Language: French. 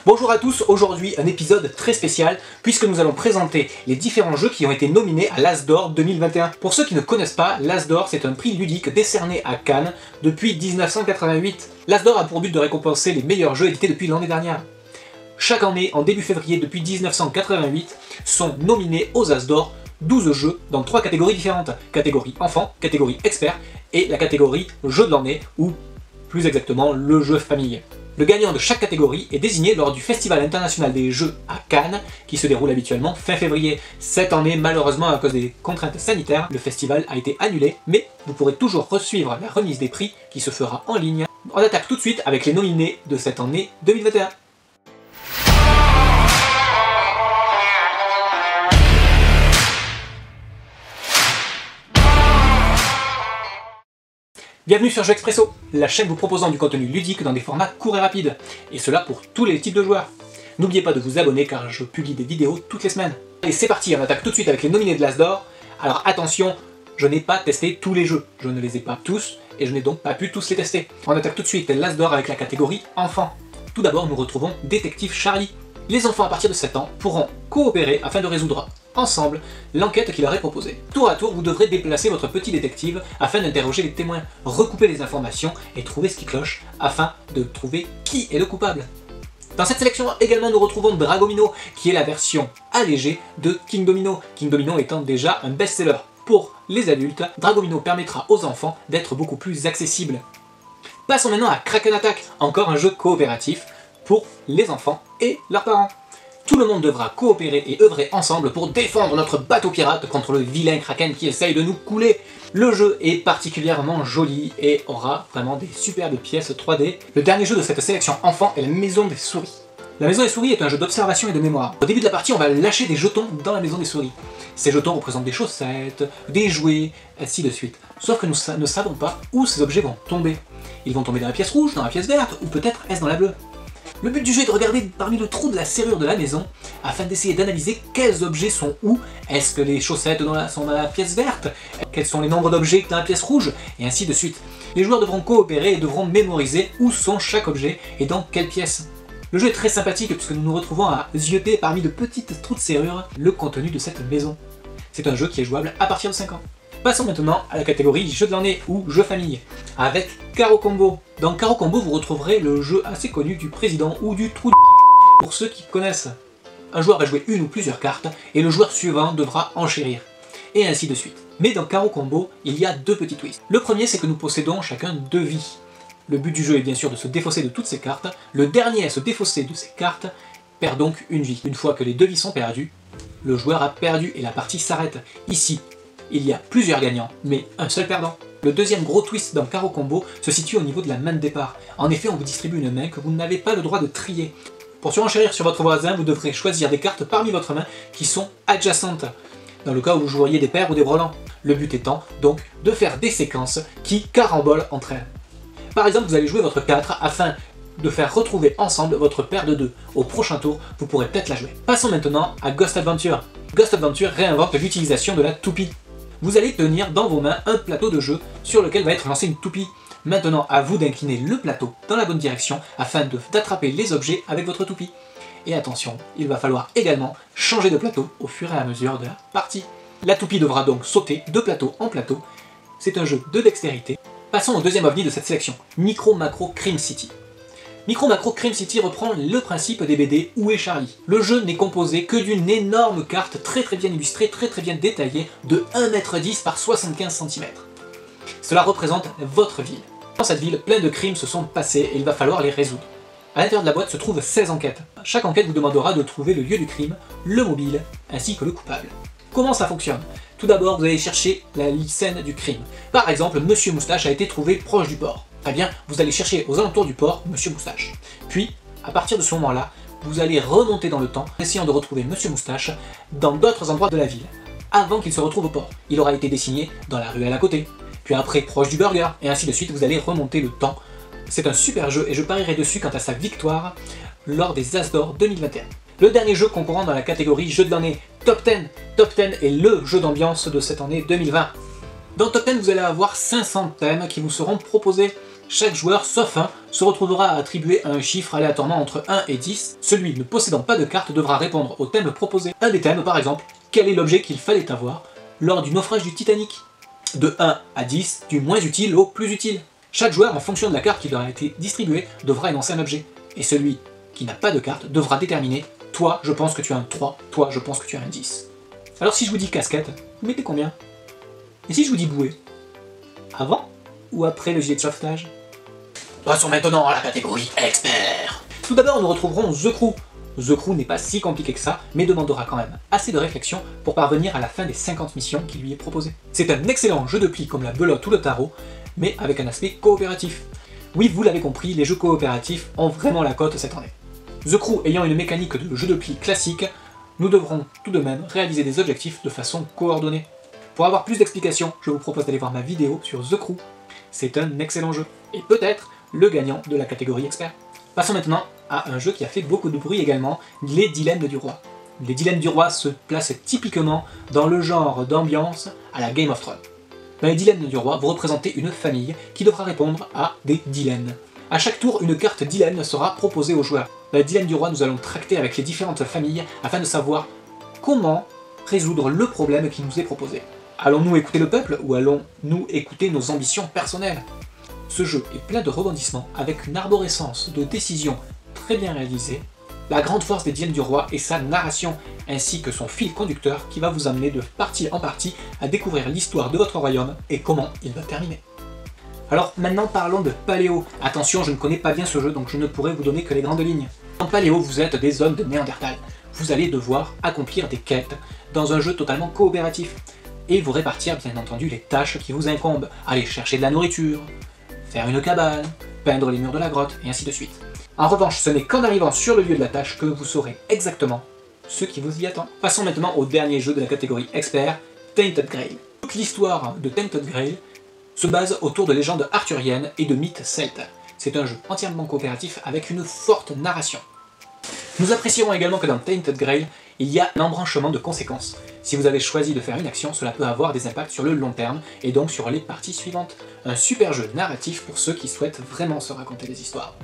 Bonjour à tous, aujourd'hui un épisode très spécial puisque nous allons présenter les différents jeux qui ont été nominés à l'As d'Or 2021. Pour ceux qui ne connaissent pas, l'As d'Or c'est un prix ludique décerné à Cannes depuis 1988. L'As d'Or a pour but de récompenser les meilleurs jeux édités depuis l'année dernière. Chaque année, en début février depuis 1988, sont nominés aux As d'Or 12 jeux dans 3 catégories différentes. Catégorie enfant, catégorie expert et la catégorie jeu de l'année ou plus exactement le jeu famille. Le gagnant de chaque catégorie est désigné lors du Festival international des jeux à Cannes, qui se déroule habituellement fin février. Cette année, malheureusement, à cause des contraintes sanitaires, le festival a été annulé, mais vous pourrez toujours suivre la remise des prix qui se fera en ligne. On attaque tout de suite avec les nominés de cette année 2021. Bienvenue sur Jeux Expresso, la chaîne vous proposant du contenu ludique dans des formats courts et rapides, et cela pour tous les types de joueurs. N'oubliez pas de vous abonner car je publie des vidéos toutes les semaines. Allez, c'est parti, on attaque tout de suite avec les nominés de l'As d'Or. Alors attention, je n'ai pas testé tous les jeux, je ne les ai pas tous, et je n'ai donc pas pu tous les tester. On attaque tout de suite l'As d'Or avec la catégorie enfant. Tout d'abord, nous retrouvons Détective Charlie. Les enfants à partir de 7 ans pourront coopérer afin de résoudre ensemble l'enquête qui leur est proposée. Tour à tour, vous devrez déplacer votre petit détective afin d'interroger les témoins, recouper les informations et trouver ce qui cloche afin de trouver qui est le coupable. Dans cette sélection également, nous retrouvons Dragomino, qui est la version allégée de King Domino. King Domino étant déjà un best-seller. Pour les adultes, Dragomino permettra aux enfants d'être beaucoup plus accessibles. Passons maintenant à Kraken Attack, encore un jeu coopératif pour les enfants et leurs parents. Tout le monde devra coopérer et œuvrer ensemble pour défendre notre bateau pirate contre le vilain Kraken qui essaye de nous couler. Le jeu est particulièrement joli et aura vraiment des superbes pièces 3D. Le dernier jeu de cette sélection enfant est la Maison des Souris. La Maison des Souris est un jeu d'observation et de mémoire. Au début de la partie, on va lâcher des jetons dans la Maison des Souris. Ces jetons représentent des chaussettes, des jouets, ainsi de suite. Sauf que nous ne savons pas où ces objets vont tomber. Ils vont tomber dans la pièce rouge, dans la pièce verte, ou peut-être est-ce dans la bleue. Le but du jeu est de regarder parmi le trou de la serrure de la maison afin d'essayer d'analyser quels objets sont où. Est-ce que les chaussettes sont dans la pièce verte? Quels sont les nombres d'objets dans la pièce rouge? Et ainsi de suite. Les joueurs devront coopérer et devront mémoriser où sont chaque objet et dans quelle pièce. Le jeu est très sympathique puisque nous nous retrouvons à zioter parmi de petites trous de serrure le contenu de cette maison. C'est un jeu qui est jouable à partir de 5 ans. Passons maintenant à la catégorie jeu de l'année ou jeu famille, avec Caro Combo. Dans Caro Combo, vous retrouverez le jeu assez connu du président ou du trou de pour ceux qui connaissent. Un joueur va jouer une ou plusieurs cartes et le joueur suivant devra enchérir, et ainsi de suite. Mais dans Caro Combo, il y a deux petits twists. Le premier, c'est que nous possédons chacun 2 vies. Le but du jeu est bien sûr de se défausser de toutes ces cartes. Le dernier à se défausser de ces cartes perd donc une vie. Une fois que les 2 vies sont perdues, le joueur a perdu et la partie s'arrête. Ici, il y a plusieurs gagnants, mais un seul perdant. Le deuxième gros twist dans Caro Combo se situe au niveau de la main de départ. En effet, on vous distribue une main que vous n'avez pas le droit de trier. Pour surenchérir sur votre voisin, vous devrez choisir des cartes parmi votre main qui sont adjacentes, dans le cas où vous joueriez des paires ou des brelans. Le but étant donc de faire des séquences qui carambolent entre elles. Par exemple, vous allez jouer votre 4 afin de faire retrouver ensemble votre paire de 2. Au prochain tour, vous pourrez peut-être la jouer. Passons maintenant à Ghost Adventure. Ghost Adventure réinvente l'utilisation de la toupie. Vous allez tenir dans vos mains un plateau de jeu sur lequel va être lancée une toupie. Maintenant, à vous d'incliner le plateau dans la bonne direction afin d'attraper les objets avec votre toupie. Et attention, il va falloir également changer de plateau au fur et à mesure de la partie. La toupie devra donc sauter de plateau en plateau. C'est un jeu de dextérité. Passons au deuxième ovni de cette sélection, Micro Macro Crime City. Micro Macro Crime City reprend le principe des BD Où est Charlie. Le jeu n'est composé que d'une énorme carte très bien illustrée, très bien détaillée, de 1,10 m par 75 cm. Cela représente votre ville. Dans cette ville, plein de crimes se sont passés et il va falloir les résoudre. À l'intérieur de la boîte se trouvent 16 enquêtes. Chaque enquête vous demandera de trouver le lieu du crime, le mobile, ainsi que le coupable. Comment ça fonctionne? Tout d'abord, vous allez chercher la scène du crime. Par exemple, Monsieur Moustache a été trouvé proche du port. Très bien, vous allez chercher aux alentours du port Monsieur Moustache. Puis, à partir de ce moment-là, vous allez remonter dans le temps, essayant de retrouver Monsieur Moustache dans d'autres endroits de la ville, avant qu'il se retrouve au port. Il aura été dessiné dans la ruelle à côté, puis après proche du burger, et ainsi de suite, vous allez remonter le temps. C'est un super jeu et je parierai dessus quant à sa victoire lors des As d'Or 2021. Le dernier jeu concourant dans la catégorie jeu de l'année, Top 10. Top 10 est le jeu d'ambiance de cette année 2020. Dans Top 10, vous allez avoir 500 thèmes qui vous seront proposés. Chaque joueur, sauf un, se retrouvera à attribuer un chiffre aléatoirement entre 1 et 10. Celui ne possédant pas de carte devra répondre au thème proposé. Un des thèmes, par exemple, quel est l'objet qu'il fallait avoir lors du naufrage du Titanic? De 1 à 10, du moins utile au plus utile. Chaque joueur, en fonction de la carte qui leur a été distribuée, devra énoncer un objet. Et celui qui n'a pas de carte devra déterminer « Toi, je pense que tu as un 3, toi, je pense que tu as un 10 ». Alors si je vous dis casquette, vous mettez combien? Et si je vous dis bouée? Avant ou après le gilet de sauvetage? Passons maintenant à la catégorie expert. Tout d'abord, nous retrouverons The Crew. The Crew n'est pas si compliqué que ça, mais demandera quand même assez de réflexion pour parvenir à la fin des 50 missions qui lui est proposée. C'est un excellent jeu de pli comme la belote ou le tarot, mais avec un aspect coopératif. Oui, vous l'avez compris, les jeux coopératifs ont vraiment la cote cette année. The Crew ayant une mécanique de jeu de pli classique, nous devrons tout de même réaliser des objectifs de façon coordonnée. Pour avoir plus d'explications, je vous propose d'aller voir ma vidéo sur The Crew. C'est un excellent jeu, et peut-être le gagnant de la catégorie expert. Passons maintenant à un jeu qui a fait beaucoup de bruit également, les Dilemmes du Roi. Les Dilemmes du Roi se placent typiquement dans le genre d'ambiance à la Game of Thrones. Dans les Dilemmes du Roi, vous représentez une famille qui devra répondre à des dilemmes. À chaque tour, une carte dilemme sera proposée aux joueurs. Dans les Dilemmes du Roi, nous allons tracter avec les différentes familles afin de savoir comment résoudre le problème qui nous est proposé. Allons-nous écouter le peuple ou allons-nous écouter nos ambitions personnelles? Ce jeu est plein de rebondissements avec une arborescence de décisions très bien réalisée. La grande force des Dilemmes du Roi est sa narration, ainsi que son fil conducteur qui va vous amener de partie en partie à découvrir l'histoire de votre royaume et comment il va terminer. Alors maintenant parlons de Paléo. Attention, je ne connais pas bien ce jeu donc je ne pourrai vous donner que les grandes lignes. Dans Paléo, vous êtes des hommes de Néandertal. Vous allez devoir accomplir des quêtes dans un jeu totalement coopératif. Et vous répartir bien entendu les tâches qui vous incombent. Aller chercher de la nourriture, faire une cabane, peindre les murs de la grotte, et ainsi de suite. En revanche, ce n'est qu'en arrivant sur le lieu de la tâche que vous saurez exactement ce qui vous y attend. Passons maintenant au dernier jeu de la catégorie expert, Tainted Grail. Toute l'histoire de Tainted Grail se base autour de légendes arthuriennes et de mythes celtes. C'est un jeu entièrement coopératif avec une forte narration. Nous apprécierons également que dans Tainted Grail, il y a un embranchement de conséquences. Si vous avez choisi de faire une action, cela peut avoir des impacts sur le long terme et donc sur les parties suivantes. Un super jeu narratif pour ceux qui souhaitent vraiment se raconter des histoires.